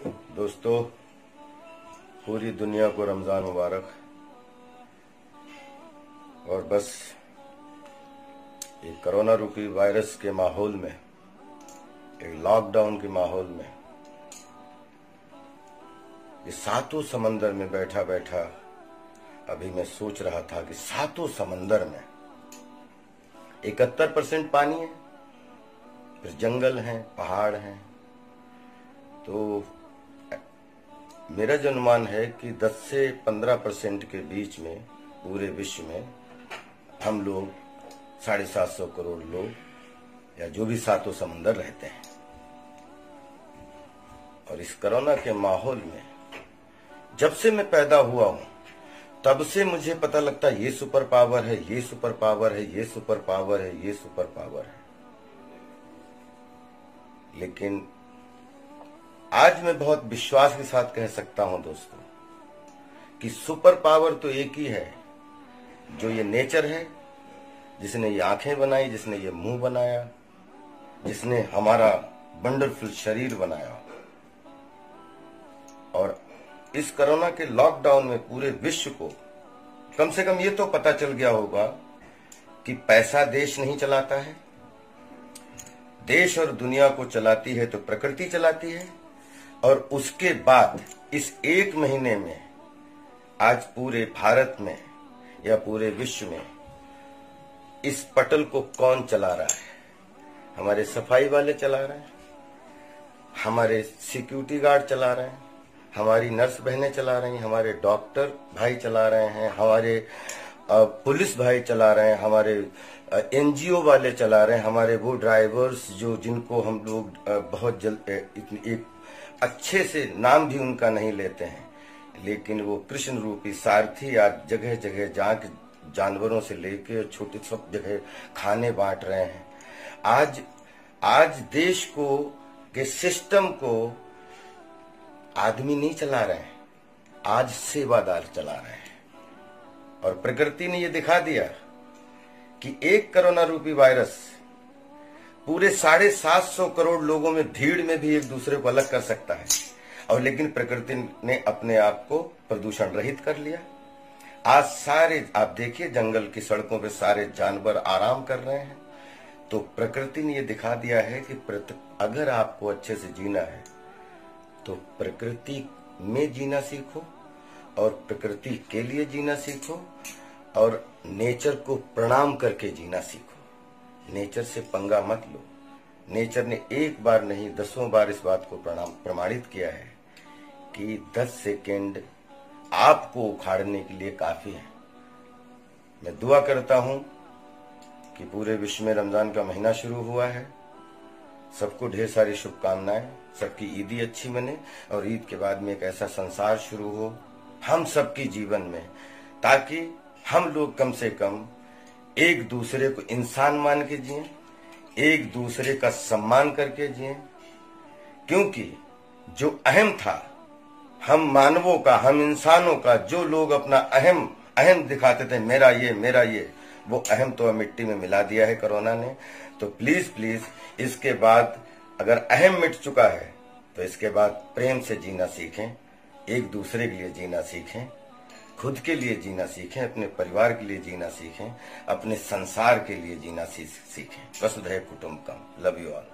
दोस्तों, पूरी दुनिया को रमज़ान मुबारक। और बस एक कोरोना रूपी वायरस के माहौल में, एक लॉकडाउन के माहौल में, ये सातों समंदर में बैठा बैठा अभी मैं सोच रहा था कि सातों समंदर में 71% पानी है, फिर जंगल हैं, पहाड़ हैं। तो मेरा जो अनुमान है कि 10 से 15% के बीच में पूरे विश्व में हम लोग 750 करोड़ लोग या जो भी सातों समंदर रहते हैं। और इस कोरोना के माहौल में जब से मैं पैदा हुआ हूं तब से मुझे पता लगता है ये सुपर पावर है, ये सुपर पावर है, ये सुपर पावर है, ये सुपर पावर है। लेकिन आज मैं बहुत विश्वास के साथ कह सकता हूं दोस्तों कि सुपर पावर तो एक ही है, जो ये नेचर है, जिसने ये आंखें बनाई, जिसने ये मुंह बनाया, जिसने हमारा वंडरफुल शरीर बनाया। और इस कोरोना के लॉकडाउन में पूरे विश्व को कम से कम ये तो पता चल गया होगा कि पैसा देश नहीं चलाता है, देश और दुनिया को चलाती है तो प्रकृति चलाती है। और उसके बाद इस एक महीने में आज पूरे भारत में या पूरे विश्व में इस पटल को कौन चला रहा है? हमारे सफाई वाले चला रहे हैं, हमारे सिक्योरिटी गार्ड चला रहे हैं, हमारी नर्स बहनें चला रही हैं, हमारे डॉक्टर भाई चला रहे हैं, हमारे पुलिस भाई चला रहे हैं, हमारे एनजीओ वाले चला रहे हैं, हमारे वो ड्राइवर्स जो जिनको हम लोग बहुत जल्द एक अच्छे से नाम भी उनका नहीं लेते हैं, लेकिन वो कृष्ण रूपी सारथी आज जगह जगह जानवरों से लेकर छोटे सब जगह खाने बांट रहे हैं। आज देश को के सिस्टम को आदमी नहीं चला रहे हैं, आज सेवादार चला रहे हैं। और प्रकृति ने ये दिखा दिया कि एक कोरोना रूपी वायरस पूरे 750 करोड़ लोगों में भीड़ में भी एक दूसरे को अलग कर सकता है। और लेकिन प्रकृति ने अपने आप को प्रदूषण रहित कर लिया। आज सारे आप देखिए जंगल की सड़कों पे सारे जानवर आराम कर रहे हैं। तो प्रकृति ने ये दिखा दिया है कि अगर आपको अच्छे से जीना है तो प्रकृति में जीना सीखो और प्रकृति के लिए जीना सीखो और नेचर को प्रणाम करके जीना सीखो। नेचर से पंगा मत लो। नेचर ने एक बार नहीं 10 बार इस बात को प्रमाणित किया है कि 10 सेकेंड आपको उखाड़ने के लिए काफी है। मैं दुआ करता हूं कि पूरे विश्व में रमजान का महीना शुरू हुआ है। सबको ढेर सारी शुभकामनाएं, सबकी ईदी अच्छी बने और ईद के बाद में एक ऐसा संसार शुरू हो हम सबकी जीवन में, ताकि हम लोग कम से कम एक दूसरे को इंसान मान के जिएं, एक दूसरे का सम्मान करके जिएं। क्योंकि जो अहम था हम मानवों का, हम इंसानों का, जो लोग अपना अहम दिखाते थे, मेरा ये, वो अहम तो मिट्टी में मिला दिया है कोरोना ने। तो प्लीज इसके बाद अगर अहम मिट चुका है तो इसके बाद प्रेम से जीना सीखें, एक दूसरे के लिए जीना सीखें, खुद के लिए जीना सीखें, अपने परिवार के लिए जीना सीखें, अपने संसार के लिए जीना सीखें। वसुधैव कुटुंबकम। Love you all.